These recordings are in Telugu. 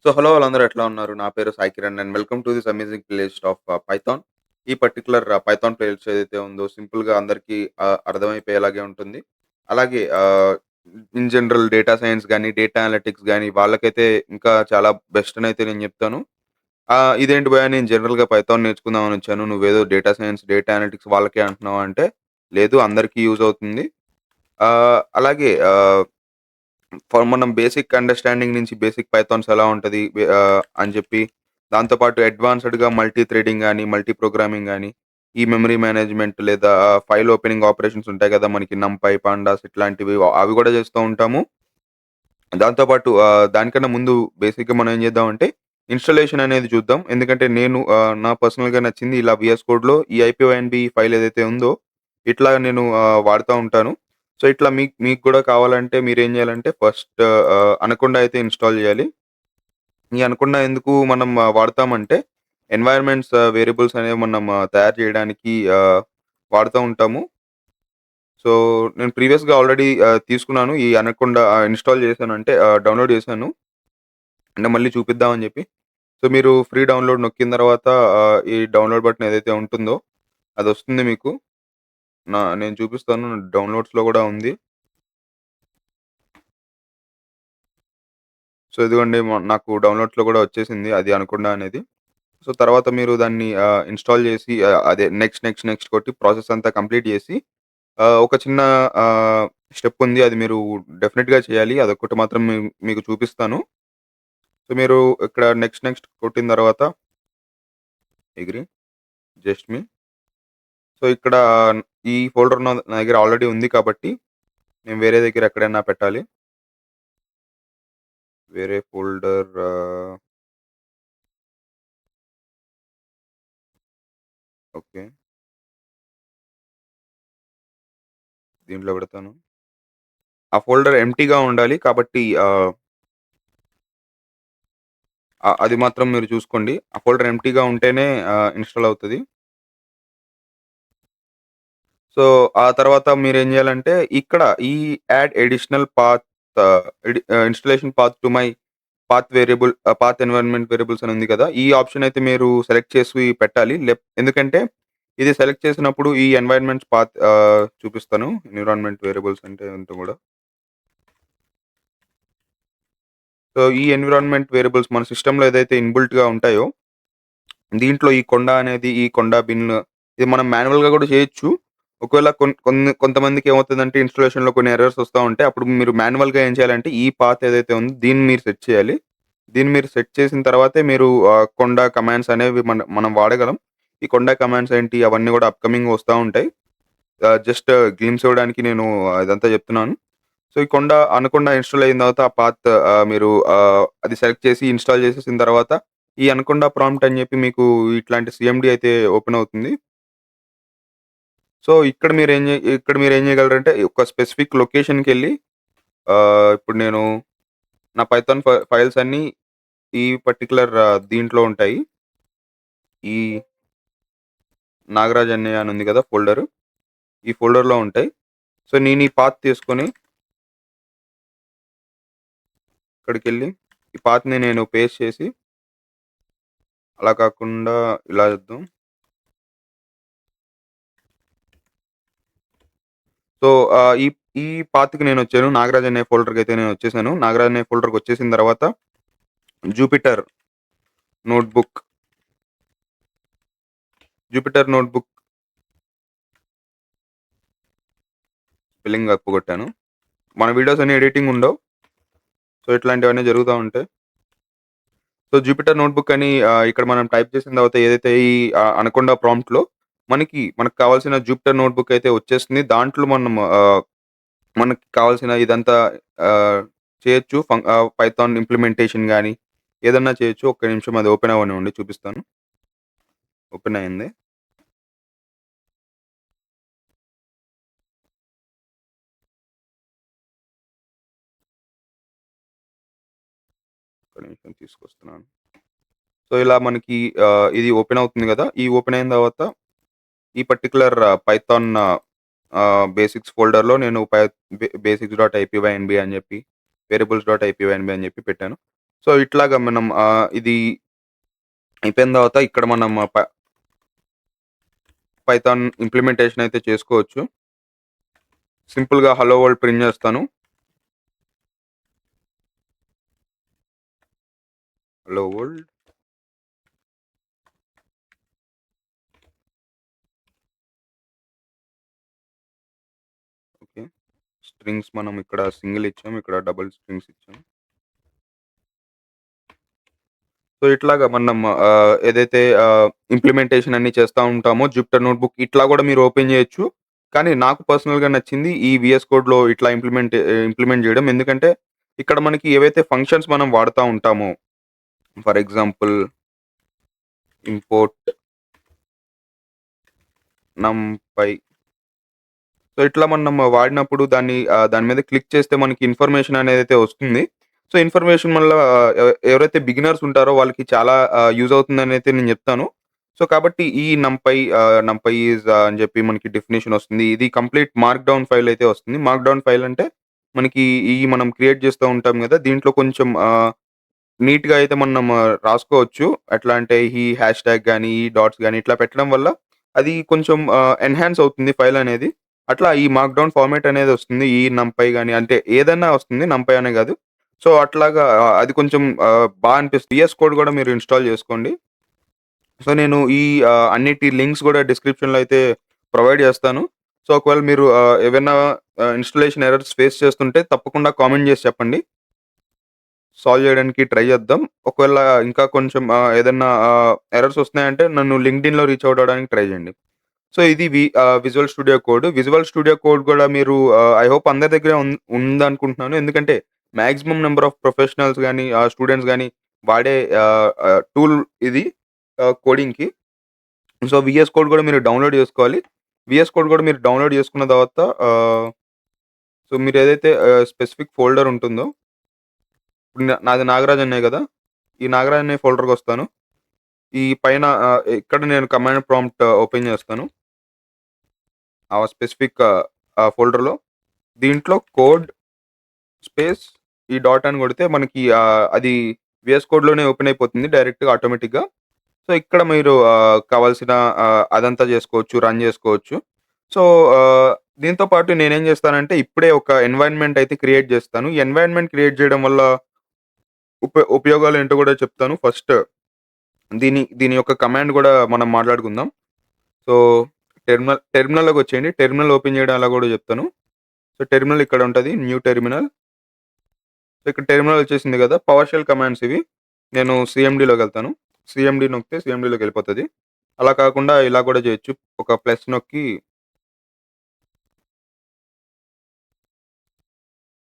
హలో వాళ్ళందరూ ఎట్లా ఉన్నారు? నా పేరు Sai Kiran and welcome to this amazing playlist of Python. ఈ పర్టిక్యులర్ పైథాన్ ప్లేలిస్ట్ ఏదైతే ఉందో సింపుల్‌గా అందరికీ అర్థమైపోయేలాగే ఉంటుంది. అలాగే ఇన్ జనరల్ డేటా సైన్స్ గాని, డేటా అనలిటిక్స్ గాని వాళ్ళకైతే ఇంకా చాలా బెస్ట్ అనైతే నేను చెప్తాను. ఇదేంటి భయ్యా నేను జనరల్‌గా పైథాన్ నేర్చుకుందామని వచ్చాను. నువ్వేదో డేటా సైన్స్, డేటా అనలిటిక్స్ వాళ్ళకే అంటున్నావు అంటే, లేదు అందరికీ యూజ్ అవుతుంది. అలాగే మనం బేసిక్ అండర్‌స్టాండింగ్ నుంచి బేసిక్ పైథాన్స్ ఎలా ఉంటది అని చెప్పి, దాంతో పాటు అడ్వాన్స్‌డ్‌గా మల్టీ థ్రెడింగ్ గాని, మల్టీ ప్రోగ్రామింగ్ గాని, ఈ మెమరీ మేనేజ్‌మెంట్ లేదా ఫైల్ ఓపెనింగ్ ఆపరేషన్స్ ఉంటాయి కదా! మనకి నంపై, పాండాస్ ఇట్లాంటివి అవి కూడా చేస్తూ ఉంటాము. దాంతో పాటు దానికన్నా ముందు బేసిక్‌గా మనం ఏం చేద్దామంటే, ఇన్‌స్టాలేషన్ అనేది చూద్దాం. ఎందుకంటే నేను నా పర్సనల్‌గా నచ్చింది ఇలా వీఎస్ కోడ్‌లో ఈ ఐపీవైఎన్‌బీ ఫైల్ ఏదైతే ఉందో, ఇట్లా నేను వాడుతా ఉంటాను. సో, ఇట్లా మీకు మీకు కూడా కావాలంటే మీరేం చేయాలంటే ఫస్ట్ అనకొండ అయితే ఇన్‌స్టాల్ చేయాలి. ఈ అనకొండ ఎందుకు మనం వాడతామంటే, ఎన్వైర్న్మెంట్స్ వేరియబుల్స్ అనేవి మనం తయారు చేయడానికి వాడుతూ ఉంటాము. సో, నేను ప్రీవియస్‌గా ఆల్రెడీ తీసుకున్నాను. ఈ అనకొండ ఇన్‌స్టాల్ చేశాను. అంటే డౌన్‌లోడ్ చేశాను. అంటే మళ్ళీ చూపిద్దామని చెప్పి. సో, మీరు ఫ్రీ డౌన్‌లోడ్ నొక్కిన తర్వాత ఈ డౌన్‌లోడ్ బటన్ ఏదైతే ఉంటుందో అదొస్తుంది మీకు. నేను చూపిస్తాను. డౌన్‌లోడ్స్‌లో గూడా ఉంది. సో, ఇదిగోండి నాకు డౌన్‌లోడ్స్‌లో గూడా వచ్చేసింది అది అనకొండ అనేది. సో, తర్వాత మీరు దాన్ని ఇన్‌స్టాల్ చేసి అదే నెక్స్ట్, నెక్స్ట్, నెక్స్ట్ కొట్టి ప్రాసెస్ అంతా కంప్లీట్ చేసి ఒక చిన్న ఆహ్, స్టెప్ ఉంది. అది మీరు డెఫినిట్‌గా చేయాలి. అదొక్కటి మాత్రం మీకు చూపిస్తాను. సో, మీరు ఇక్కడ నెక్స్ట్, నెక్స్ట్ కొట్టిన తర్వాత అగ్రీ, జస్ట్ మీ. సో, ఇక్కడ ఈ ఫోల్డర్ నా దగ్గర ఆల్రెడీ ఉంది కాబట్టి, నేను వేరే దగ్గర ఎక్కడైనా పెట్టాలి. వేరే ఫోల్డర్ ఓకే. దీంట్లో పెడతాను. ఆ ఫోల్డర్ ఎంప్టీగా ఉండాలి. కాబట్టి అది మాత్రం మీరు చూసుకోండి. ఆ ఫోల్డర్ ఎంప్టీగా ఉంటేనే ఇన్‌స్టాల్ అవుతది. సో, ఆ తర్వాత మీరేం జేయాలంటే ఇక్కడ ఈ add additional path installation path to my path variable path environment variables అని ఉంది కదా! ఈ ఆప్షన్ అయితే మీరు సెలెక్ట్ చేసి పెట్టాలి. ఎందుకంటే ఇది సెలెక్ట్ చేసినప్పుడు ఈ ఎన్వైర్న్మెంట్స్ పాత్ చూపిస్తాను. ఎన్విరాన్మెంట్ వేరియబుల్స్ అంటే ఏంటో గూడా. సో, ఈ ఎన్విరాన్మెంట్ వేరియబుల్స్ మన సిస్టమ్‌లో ఏదైతే ఇన్‌బిల్ట్‌గా ఉంటాయో, దీంట్లో ఈ కొండ అనేది, ఈ కొండ బిన్ ఇది మనం మాన్యువల్‌గా గూడా చేయొచ్చు. ఒకవేళ కొంతమందికి ఏమవుతదంటే ఇన్‌స్టాలేషన్‌లో కొన్ని ఎర్రర్స్ వస్తా ఉంటాయి. అప్పుడు మీరు మాన్యువల్‌గా ఏం చేయాలంటే ఈ పాత్ ఏదైతే ఉందో దీన్ని మీరు సెట్ చేయాలి. దీన్ని మీరు సెట్ చేసిన తర్వాతే మీరు కొండ కమాండ్స్ అనేవి మనం వాడగలం. ఈ కొండ కమాండ్స్ ఏంటి అవన్నీ గూడా అప్‌కమింగ్ వస్తా ఉంటాయి. జస్ట్ గ్లిమ్స్ ఇవ్వడానికి నేను ఇదంతా చెప్తున్నాను. సో, ఈ అనకొండ ఇన్‌స్టాల్ అయిన తర్వాత ఆ పాత్ మీరు అది సెలెక్ట్ చేసి ఇన్‌స్టాల్ చేసేసిన తర్వాత, ఈ అనకొండ ప్రాంప్ట్ అని చెప్పి మీకు ఇట్లాంటి సీఎండీ అయితే ఓపెన్ అవుతుంది. సో, ఇక్కడ మీరేం చేయగలరంటే ఒక స్పెసిఫిక్ లొకేషన్‌కెళ్ళి ఇప్పుడు నేను నా పైథాన్ ఫైల్స్ అన్నీ ఈ పర్టిక్యులర్ దీంట్లో ఉంటాయి. ఈ నాగరాజ్ అన్నయ్య అని ఉంది కదా! ఫోల్డరు. ఈ ఫోల్డర్‌లో ఉంటాయి. సో, నేను ఈ పాత్ తీసుకొని ఇక్కడికెళ్ళి ఈ పాత్‌ని నేను పేస్ట్ చేసి అలా కాకుండా ఇలా చేద్దాం. సో, ఈ ఈ పాత్‌కి నేనొచ్చాను. నాగరాజ్ అనే ఫోల్డర్‌కైతే నేనొచ్చేసాను. నాగరాజ్ అనే ఫోల్డర్‌కొచ్చేసిన తర్వాత Jupiter notebook, Jupiter notebook spelling తప్పు కొట్టాను. మన వీడియోస్ అన్ని ఎడిటింగ్ ఉండవు. సో, ఇట్లాంటివన్నీ జరుగుతా ఉంటాయి. సో, జూపిటర్ నోట్‌బుక్ అని ఇక్కడ మనం టైప్ చేసిన తర్వాత ఏదైతే ఈ అనకొండ ప్రాంప్ట్‌లో మనకు కావాల్సిన జూపిటర్ నోట్‌బుక్ అయితే వచ్చేస్తుంది. దాంట్లో మనం మనకి కావాల్సిన ఇదంతా ఆహ్, చేయొచ్చు. పైథాన్ ఇంప్లిమెంటేషన్ గాని, ఏదన్నా చేయొచ్చు. ఒక్క నిమిషం అది ఓపెన్ అవ్వనివ్వండి చూపిస్తాను. ఓపెన్ అయింది. ఒక్క నిమిషం తీసుకొస్తున్నాను. సో, ఇలా మనకి ఇది ఓపెన్ అవుతుంది గదా! ఈ ఓపెన్ అయిన తర్వాత ఈ పర్టిక్యులర్ పైథాన్ బేసిక్స్ ఫోల్డర్‌లో నేను బేసిక్స్ డాట్ ఐపీవైఎన్‌బీ అని జెప్పి, వేరియబుల్స్ డాట్ ఐపీవైఎన్‌బీ అని జెప్పి పెట్టాను. సో, ఇట్లాగా మనం ఇది అయిపోయిన తర్వాత ఇక్కడ మనం పైథాన్ ఇంప్లిమెంటేషన్ అయితే చేసుకోవచ్చు. సింపుల్‌గా హలో వరల్డ్ ప్రింట్ చేస్తాను. Hello world. ఓకే. స్ట్రింగ్స్ మనం ఇక్కడ సింగిల్ ఇచ్చాం. ఇక్కడ డబుల్ స్ట్రింగ్స్ ఇచ్చాం. సో, ఇట్లాగా మనం ఏదైతే ఇంప్లిమెంటేషన్ అన్నీ చేస్తా ఉంటామో జుపిటర్ నోట్‌బుక్ ఇట్లా గూడా మీరు ఓపెన్ జేయొచ్చు. కానీ నాకు పర్సనల్‌గా నచ్చింది ఈ వీఎస్ కోడ్‌లో ఇట్లా ఇంప్లిమెంట్ జేయడం. ఎందుకంటే ఇక్కడ మనకి ఏవైతే ఫంక్షన్స్ మనం వాడుతా ఉంటామో ఫర్ ఎగ్జాంపుల్ ఇంపోర్ట్ నంపై. సో, ఇట్లా మనం వాడినప్పుడు దాని మీద క్లిక్ చేస్తే మనకి ఇన్ఫర్మేషన్ అనేదైతే వస్తుంది. సో, ఇన్ఫర్మేషన్ వల్ల ఎవరైతే బిగినర్స్ ఉంటారో వాళ్ళకి చాలా యూజ్ అవుతుందనైతే నేను జెప్తాను. సో, కాబట్టి ఈ నంపై ఈజ్ అని జెప్పి మనకి డెఫినిషన్ వస్తుంది. ఇది కంప్లీట్ మార్క్‌డౌన్ ఫైల్ అయితే వస్తుంది. మార్క్‌డౌన్ ఫైల్ అంటే మనకి మనం క్రియేట్ చేస్తూ ఉంటాం గదా! దీంట్లో కొంచెం నీట్‌గా అయితే మనం రాసుకోవచ్చు. ఎట్లా అంటే ఈ హ్యాష్‌ట్యాగ్ గాని, ఈ డాట్స్ గాని ఇట్లా పెట్టడం వల్ల అది కొంచెం ఎన్హాన్స్ అవుతుంది ఫైల్ అనేది. అట్లా ఈ మార్క్‌డౌన్ ఫార్మాట్ అనేది వస్తుంది. ఈ నంపై గాని అంటే ఏదన్నా వస్తుంది. నంపై అనే గాదు. సో, అట్లాగా అది కొంచెం బా అనిపిస్తుంది. వీఎస్ కోడ్ గూడా మీరు ఇన్‌స్టాల్ జేసుకోండి. సో, నేను ఈ అన్నిటి లింక్స్ గూడా డిస్క్రిప్షన్‌లో అయితే ప్రొవైడ్ జేస్తాను. సో, ఒకవేళ మీరు ఏవైనా ఇన్‌స్టాలేషన్ ఎర్రర్స్ ఫేస్ చేస్తుంటే తప్పకుండా కామెంట్ జేసి చెప్పండి. సాల్వ్ జేయడానికి ట్రై చేద్దాం. ఒకవేళ ఇంకా కొంచెం ఏదన్నా ఎర్రర్స్ వస్తున్నాయంటే నన్ను లింక్డ్ఇన్‌లో రీచ్ ఔట్ అవ్వడానికి ట్రై చేయండి. సో, ఇది visual studio code. Visual studio code గూడా మీరు ఐ హోప్ అందరి దగ్గర ఉందనుకుంటున్నాను. ఎందుకంటే మాక్సిమం నంబర్ ఆఫ్ ప్రొఫెషనల్స్ గాని, స్టూడెంట్స్ గాని వాడే టూల్ ఇది కోడింగ్‌కి. సో, వీఎస్ కోడ్ గూడా మీరు డౌన్‌లోడ్ జేసుకోవాలి. వీఎస్ కోడ్ గూడా మీరు డౌన్‌లోడ్ జేసుకున్న తర్వాత సో, మీరేదైతే స్పెసిఫిక్ ఫోల్డర్ ఉంటుందో ఇప్పుడు నాది నాగరాజ్ అనే గదా! ఈ నాగరాజ్ అనే ఫోల్డర్‌కొస్తాను. ఈ పైన ఇక్కడ నేను కమాండ్ ప్రాంప్ట్ ఓపెన్ చేస్తాను. ఆ స్పెసిఫిక్ ఫోల్డర్‌లో దీంట్లో కోడ్ స్పేస్ ఈ డాట్ అని కొడితే మనకి అది వీఎస్ కోడ్‌లోనే ఓపెన్ అయిపోతుంది డైరెక్ట్‌గా ఆటోమేటిక్‌గా. సో, ఇక్కడ మీరు కావాల్సిన అదంతా చేసుకోవచ్చు. రన్ చేసుకోవచ్చు. సో, దీంతో పాటు నేనేం చేస్తానంటే ఇప్పుడే ఒక ఎన్వైర్న్‌మెంట్ అయితే క్రియేట్ చేస్తాను. ఈ ఎన్వైర్న్‌మెంట్ క్రియేట్ చేయడం వల్ల ఉపయోగాలేంటో కూడా చెప్తాను. ఫస్ట్ దీని యొక్క కమాండ్ గూడా మనం మాట్లాడుకుందాం. సో, టెర్మినల్‌లోకొచ్చేయండి. టెర్మినల్ ఓపెన్ చేయడం ఎలా గూడా జెప్తాను. సో, టెర్మినల్ ఇక్కడ ఉంటది. New terminal. సో, ఇక్కడ టెర్మినల్ వచ్చేసింది గదా! పవర్ షెల్ కమాండ్స్ ఇవి. నేను సీఎండీలోకెళ్తాను. సీఎండీ నొక్కితే సీఎండీలోకెళ్ళిపోతది. అలా కాకుండా ఇలా గూడా జేయొచ్చు. ఒక ప్లస్ నొక్కి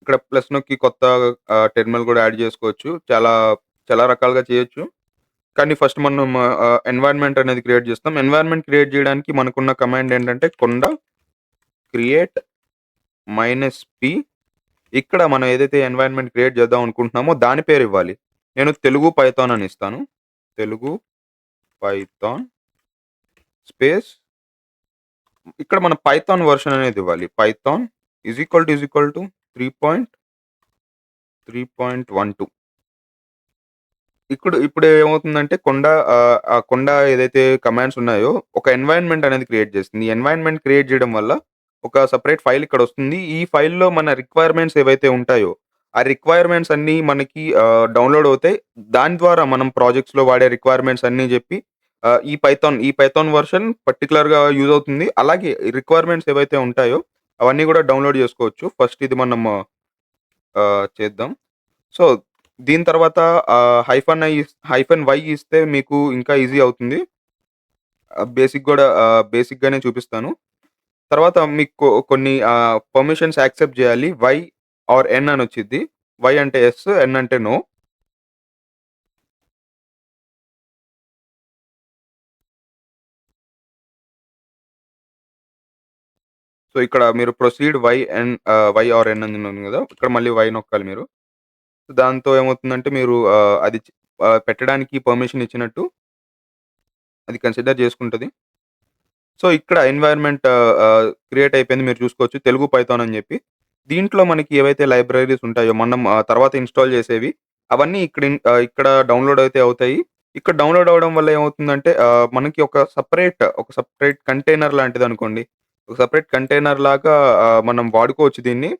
ఇక్కడ ప్లస్ నొక్కి కొత్త టెర్మినల్ గూడా యాడ్ జేసుకోవచ్చు. చాలా చాలా రకాలుగా చేయొచ్చు. కానీ ఫస్ట్ మనం ఎన్వైర్న్‌మెంట్ అనేది క్రియేట్ జేస్తాం. ఎన్వైర్న్‌మెంట్ క్రియేట్ జేయడానికి మనకున్న కమాండ్ ఏంటంటే కొండ క్రియేట్ -p ఇక్కడ మనం ఏదైతే ఎన్వైర్న్‌మెంట్ క్రియేట్ చేద్దాం అనుకుంటున్నామో దాని పేరివ్వాలి. నేను తెలుగు పైథాన్ అని ఇస్తాను. తెలుగు పైథాన్ స్పేస్ ఇక్కడ మన పైథాన్ వెర్షన్ అనేది ఇవ్వాలి. పైథాన్ ఈజ్ ఈక్వల్ టు 3.3.12 ఇప్పుడు ఏమవుతుందంటే ఆ కొండ ఏదైతే కమాండ్స్ ఉన్నాయో ఒక ఎన్వైర్న్‌మెంట్ అనేది క్రియేట్ చేస్తుంది. ఈ ఎన్వైర్న్‌మెంట్ క్రియేట్ చేయడం వల్ల ఒక సెపరేట్ ఫైల్ ఇక్కడొస్తుంది. ఈ ఫైల్‌లో మన రిక్వైర్‌మెంట్స్ ఏవైతే ఉంటాయో, ఆ రిక్వైర్‌మెంట్స్ అన్నీ మనకి డౌన్‌లోడ్ అవుతాయి. దాని ద్వారా మనం ప్రాజెక్ట్స్‌లో వాడే రిక్వైర్‌మెంట్స్ అన్నీ చెప్పి ఈ పైథాన్ వెర్షన్ పర్టిక్యులర్‌గా యూజ్ అవుతుంది. అలాగే రిక్వైర్‌మెంట్స్ ఏవైతే ఉంటాయో అవన్నీ కూడా డౌన్‌లోడ్ చేసుకోవచ్చు. ఫస్ట్ ఇది మనం చేద్దాం. సో, దీని తర్వాత హైఫన్ వై ఇస్తే మీకు ఇంకా ఈజీ అవుతుంది. బేసిక్‌గానే చూపిస్తాను. తర్వాత మీకు కొన్ని పర్మిషన్స్ యాక్సెప్ట్ జేయాలి. వై ఆర్ ఎన్ అనొచ్చిద్ది. వై అంటే యెస్, ఎన్ అంటే నో. సో, ఇక్కడ మీరు ప్రొసీడ్ వై ఆర్ ఎన్ అని ఉంది గదా! ఇక్కడ మళ్ళీ వై నొక్కాలి మీరు. దాంతో ఏమవుతుందంటే మీరు పెట్టడానికి పర్మిషన్ ఇచ్చినట్టు అది కన్సిడర్ జేసుకుంటది. సో, ఇక్కడ ఎన్వైర్న్‌మెంట్ క్రియేట్ అయిపోయింది మీరు చూసుకోవచ్చు. తెలుగు పైథాన్ అని జెప్పి. దీంట్లో మనకి ఏవైతే లైబ్రరీస్ ఉంటాయో మనం తర్వాత ఇన్‌స్టాల్ చేసేవి అవన్నీ ఇక్కడ డౌన్‌లోడ్ అయితే అవుతాయి. ఇక్కడ డౌన్‌లోడ్ అవ్వడం వల్ల ఏమవుతుందంటే మనకి ఒక సెపరేట్ కంటైనర్ లాంటిదనుకోండి. ఒక సెపరేట్ కంటైనర్ లాగా మనం వాడుకోవచ్చు దీన్ని.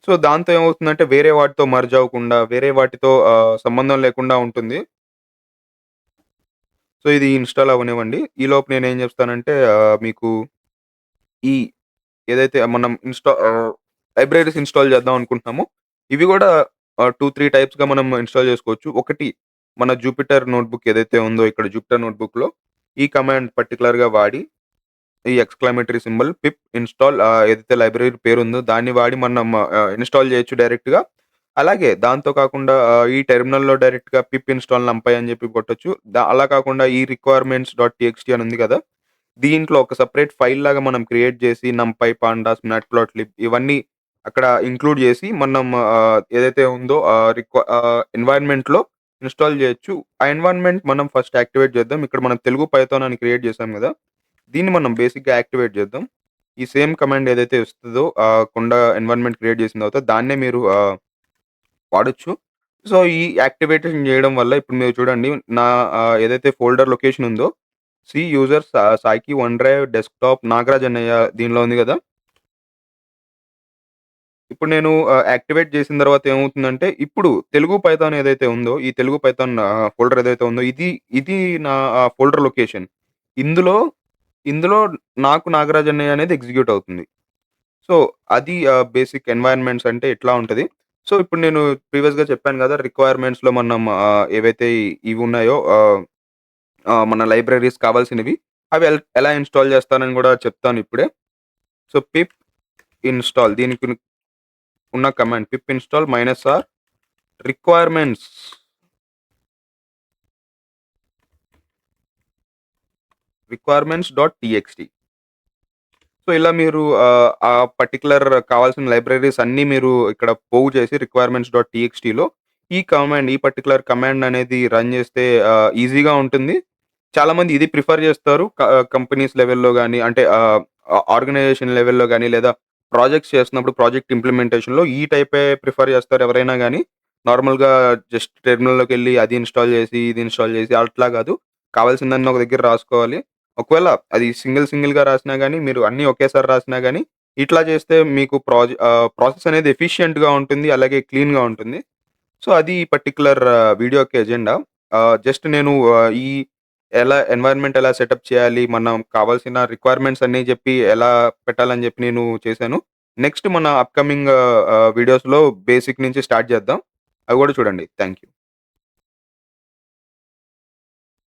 సో, దాంతో ఏమవుతుందంటే వేరే వాటితో మెర్జ్ అవ్వకుండా, వేరే వాటితో సంబంధం లేకుండా ఉంటుంది. సో, ఇది ఇన్‌స్టాల్ అవ్వనివ్వండి. ఈలోపు నేనేం చేస్తానంటే మీకు ఈ ఏదైతే మనం లైబ్రరీస్ ఇన్‌స్టాల్ చేద్దాం అనుకుంటున్నామో, ఇవి గూడా 2, 3 టైప్స్‌గా మనం ఇన్‌స్టాల్ చేసుకోవచ్చు. ఒకటి మన జూపిటర్ నోట్‌బుక్ ఏదైతే ఉందో ఇక్కడ జూపిటర్ నోట్‌బుక్‌లో ఈ కమాండ్ పర్టిక్యులర్‌గా వాడి, ఈ ఎక్స్‌క్లమేటరీ సింబల్ పిప్ ఇన్‌స్టాల్ ఏదైతే లైబ్రరీ పేరుందో దాన్ని వాడి మనం ఇన్‌స్టాల్ చేయొచ్చు డైరెక్ట్‌గా. అలాగే దాంతో కాకుండా ఈ టెర్మినల్‌లో డైరెక్ట్‌గా పిప్ ఇన్‌స్టాల్ నంపై అని చెప్పి కొట్టొచ్చు. అలా కాకుండా ఈ రిక్వైర్మెంట్స్ డాట్ టీఎక్స్టీ అని ఉంది కదా! దీంట్లో ఒక సెపరేట్ ఫైల్ లాగా మనం క్రియేట్ చేసి నంపై, పాండాస్, మ్యాట్‌ప్లాట్‌లిబ్ ఇవన్నీ అక్కడ ఇంక్లూడ్ చేసి మనం ఏదైతే ఉందో ఎన్వైర్న్‌మెంట్‌లో ఇన్‌స్టాల్ చేయొచ్చు. ఆ ఎన్వైర్న్‌మెంట్ మనం ఫస్ట్ యాక్టివేట్ చేద్దాం. ఇక్కడ మనం తెలుగు పైథాన్ అని క్రియేట్ చేసాం కదా! దీన్ని మనం బేసిక్‌గా యాక్టివేట్ చేద్దాం. ఈ సేమ్ కమాండ్ ఏదైతే వస్తదో కుండ ఎన్వైర్న్‌మెంట్ క్రియేట్ చేసిన తర్వాత దాన్నే మీరు వాడొచ్చు. సో, ఈ యాక్టివేషన్ చేయడం వల్ల ఇప్పుడు మీరు చూడండి నా ఏదైతే ఫోల్డర్ లొకేషన్ ఉందో యూజర్ సాయికి వన్ డ్రైవ్ డెస్క్‌టాప్ నాగరాజ్ అన్నయ్య దీనిలో ఉంది గదా! ఇప్పుడు నేను యాక్టివేట్ చేసిన తర్వాత ఏమవుతుందంటే, ఇప్పుడు తెలుగు పైథాన్ ఏదైతే ఉందో, ఈ తెలుగు పైథాన్ ఫోల్డర్ ఏదైతే ఉందో, ఇది నా ఫోల్డర్ లొకేషన్. ఇందులో, ఇందులో నాకు నాగరాజ్ అన్నయ్య అనేది ఎగ్జిక్యూట్ అవుతుంది. సో, అది బేసిక్ ఎన్వైర్న్‌మెంట్స్ అంటే ఇట్లా ఉంటది. సో, ఇప్పుడు నేను ప్రీవియస్‌గా చెప్పాను గదా! రిక్వైర్మెంట్స్‌లో మనం ఏవైతే ఇవి ఉన్నాయో మన లైబ్రరీస్ కావాల్సినవి, అవి ఎలా ఇన్‌స్టాల్ చేస్తానని గూడా చెప్తాను ఇప్పుడే. సో, పిప్ ఇన్‌స్టాల్ దీనికి ఉన్న command pip install -r requirements requirements. So, ఇలా మీరు ఆ పర్టిక్యులర్ కావాల్సిన లైబ్రరీస్ అన్నీ మీరు ఇక్కడ పోగు చేసి రిక్వైర్మెంట్స్.txtలో ఈ పర్టిక్యులర్ కమాండ్ అనేది రన్ చేస్తే ఈజీగా ఉంటుంది. చాలామంది ఇది ప్రిఫర్ చేస్తారు. కంపెనీస్ లెవెల్‌లో గాని అంటే ఆర్గనైజేషన్ లెవెల్‌లో గాని లేదా ప్రాజెక్ట్స్ చేస్తున్నప్పుడు ప్రాజెక్ట్ ఇంప్లిమెంటేషన్‌లో ఈ టైపే ప్రిఫర్ చేస్తారు ఎవరైనా గాని. నార్మల్‌గా జస్ట్ టెర్మినల్‌లోకెళ్ళి అది ఇన్‌స్టాల్ చేసి, ఇది ఇన్‌స్టాల్ చేసి అట్లా కాదు. కావాల్సిందన్నీ ఒక దగ్గర రాసుకోవాలి. ఒకవేళ అది సింగిల్‌గా రాసినా గాని, మీరు అన్నీ ఒకేసారి రాసినా గాని, ఇట్లా చేస్తే మీకు ప్రాసెస్ అనేది ఎఫిషియంట్‌గా ఉంటుంది. అలాగే క్లీన్‌గా ఉంటుంది. సో, అది ఈ పర్టిక్యులర్ వీడియోకి ఎజెండా. జస్ట్ నేను ఈ ఎన్వైర్న్‌మెంట్ ఎలా సెటప్ చేయాలి, మనం కావాల్సిన రిక్వైర్మెంట్స్ అన్నీ చెప్పి ఎలా పెట్టాలని చెప్పి నేను చేశాను. నెక్స్ట్ మన అప్‌కమింగ్ వీడియోస్‌లో బేసిక్ నుంచి స్టార్ట్ చేద్దాం. అవి కూడా చూడండి. Thank you.